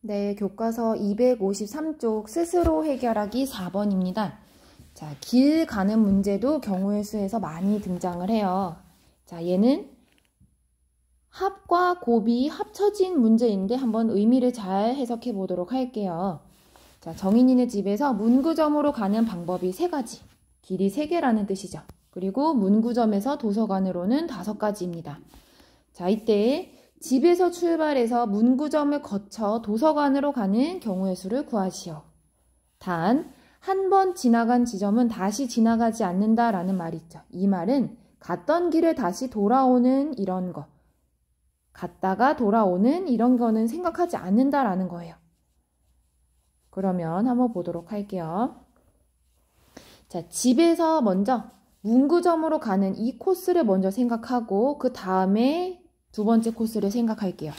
네, 교과서 253쪽 스스로 해결하기 4번입니다. 자, 길 가는 문제도 경우의 수에서 많이 등장을 해요. 자, 얘는 합과 곱이 합쳐진 문제인데 한번 의미를 잘 해석해 보도록 할게요. 자, 정인이네 집에서 문구점으로 가는 방법이 3가지. 길이 3개라는 뜻이죠. 그리고 문구점에서 도서관으로는 5가지입니다. 자, 이때 집에서 출발해서 문구점을 거쳐 도서관으로 가는 경우의 수를 구하시오. 단, 한 번 지나간 지점은 다시 지나가지 않는다라는 말이 있죠. 이 말은 갔던 길을 다시 돌아오는 이런 거, 갔다가 돌아오는 이런 거는 생각하지 않는다라는 거예요. 그러면 한번 보도록 할게요. 자, 집에서 먼저 문구점으로 가는 이 코스를 먼저 생각하고 그 다음에 두 번째 코스를 생각할게요.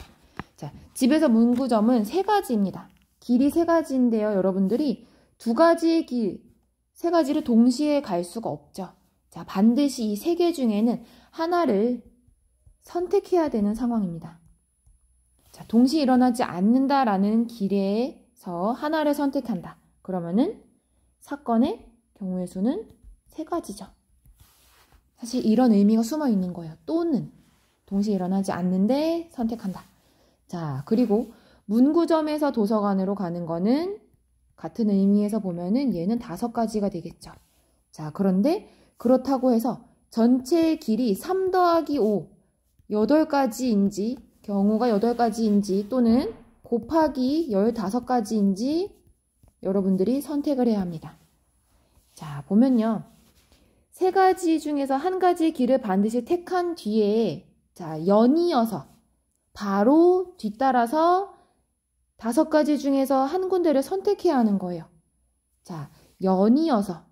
자, 집에서 문구점은 3가지입니다. 길이 3가지인데요. 여러분들이 2가지의 길, 3가지를 동시에 갈 수가 없죠. 자, 반드시 이 3개 중에는 하나를 선택해야 되는 상황입니다. 자, 동시에 일어나지 않는다라는 길에서 하나를 선택한다. 그러면은 사건의 경우의 수는 3가지죠. 사실 이런 의미가 숨어 있는 거예요. 또는 동시에 일어나지 않는데 선택한다. 자, 그리고 문구점에서 도서관으로 가는 거는 같은 의미에서 보면은 얘는 5가지가 되겠죠. 자, 그런데 그렇다고 해서 전체 길이 3 더하기 5, 8가지인지, 경우가 8가지인지 또는 곱하기 15가지인지 여러분들이 선택을 해야 합니다. 자, 보면요. 3가지 중에서 1가지 길을 반드시 택한 뒤에 자, 연이어서 바로 뒤따라서 5가지 중에서 한 군데를 선택해야 하는 거예요. 자, 연이어서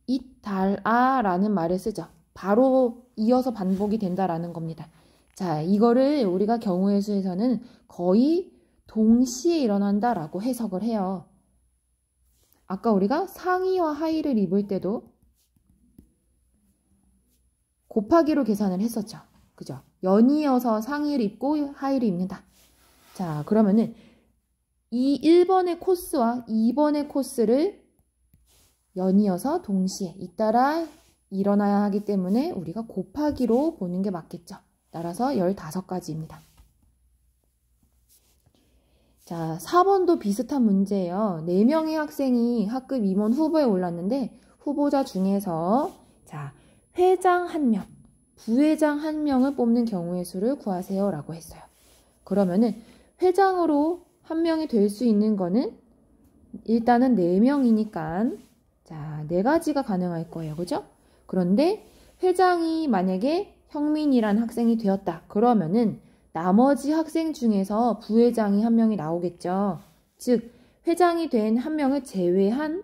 잇달아라는 말을 쓰죠. 바로 이어서 반복이 된다라는 겁니다. 자, 이거를 우리가 경우의 수에서는 거의 동시에 일어난다라고 해석을 해요. 아까 우리가 상의와 하의를 입을 때도 곱하기로 계산을 했었죠. 그죠? 연이어서 상의를 입고 하의를 입는다. 자, 그러면은 이 1번의 코스와 2번의 코스를 연이어서 동시에 잇따라 일어나야 하기 때문에 우리가 곱하기로 보는 게 맞겠죠. 따라서 15가지입니다. 자, 4번도 비슷한 문제예요. 4명의 학생이 학급 임원 후보에 올랐는데 후보자 중에서 자, 회장 1명, 부회장 1명을 뽑는 경우의 수를 구하세요 라고 했어요. 그러면은 회장으로 1명이 될 수 있는 거는 일단은 4명이니까 자, 4가지가 가능할 거예요. 그죠? 그런데 회장이 만약에 형민이란 학생이 되었다. 그러면은 나머지 학생 중에서 부회장이 1명이 나오겠죠. 즉, 회장이 된 1명을 제외한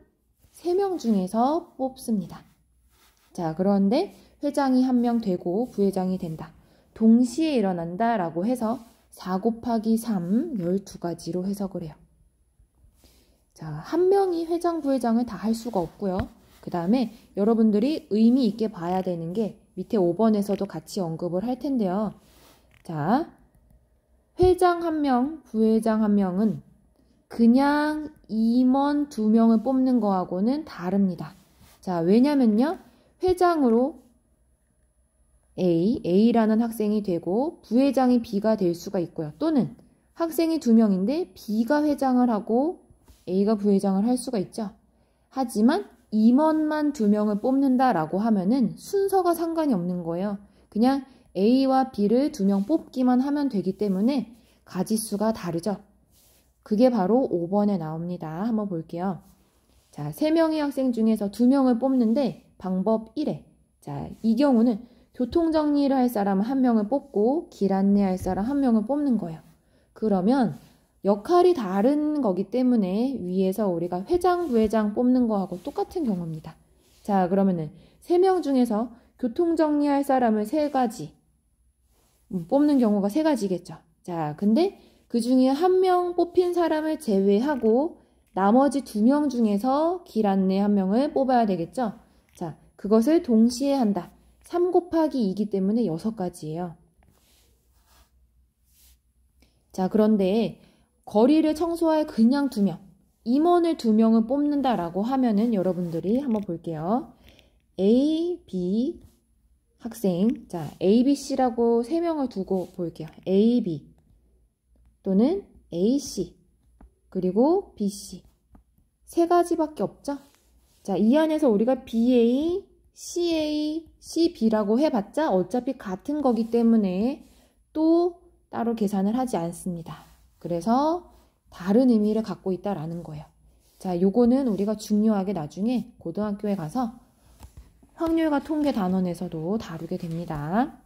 3명 중에서 뽑습니다. 자, 그런데 회장이 1명 되고 부회장이 된다. 동시에 일어난다 라고 해서 4 곱하기 3, 12가지로 해석을 해요. 자, 1명이 회장, 부회장을 다 할 수가 없고요. 그 다음에 여러분들이 의미 있게 봐야 되는 게 밑에 5번에서도 같이 언급을 할 텐데요. 자, 회장 1명, 부회장 1명은 그냥 임원 2명을 뽑는 거하고는 다릅니다. 자, 왜냐면요. 회장으로 A라는 학생이 되고 부회장이 B가 될 수가 있고요. 또는 학생이 2명인데 B가 회장을 하고 A가 부회장을 할 수가 있죠. 하지만 임원만 2명을 뽑는다라고 하면은 순서가 상관이 없는 거예요. 그냥 A와 B를 2명 뽑기만 하면 되기 때문에 가지수가 다르죠. 그게 바로 5번에 나옵니다. 한번 볼게요. 자, 3명의 학생 중에서 2명을 뽑는데 방법 1에 자, 이 경우는 교통정리를 할 사람 1명을 뽑고 길 안내할 사람 1명을 뽑는 거예요. 그러면 역할이 다른 거기 때문에 위에서 우리가 회장, 부회장 뽑는 거하고 똑같은 경우입니다. 자, 그러면은 3명 중에서 교통정리할 사람을 3가지 뽑는 경우가 3가지겠죠. 자, 근데 그 중에 1명 뽑힌 사람을 제외하고 나머지 2명 중에서 길 안내 1명을 뽑아야 되겠죠. 자, 그것을 동시에 한다. 3 곱하기 2이기 때문에 6가지예요. 자, 그런데 거리를 청소할 그냥 2명, 임원을 2명을 뽑는다라고 하면은 여러분들이 한번 볼게요. A, B 학생, 자 A, B, C라고 3명을 두고 볼게요. A, B 또는 A, C 그리고 B, C 3가지밖에 없죠? 자, 이 안에서 우리가 BA, CA, CB라고 해봤자 어차피 같은 거기 때문에 또 따로 계산을 하지 않습니다. 그래서 다른 의미를 갖고 있다라는 거예요. 자, 요거는 우리가 중요하게 나중에 고등학교에 가서 확률과 통계 단원에서도 다루게 됩니다.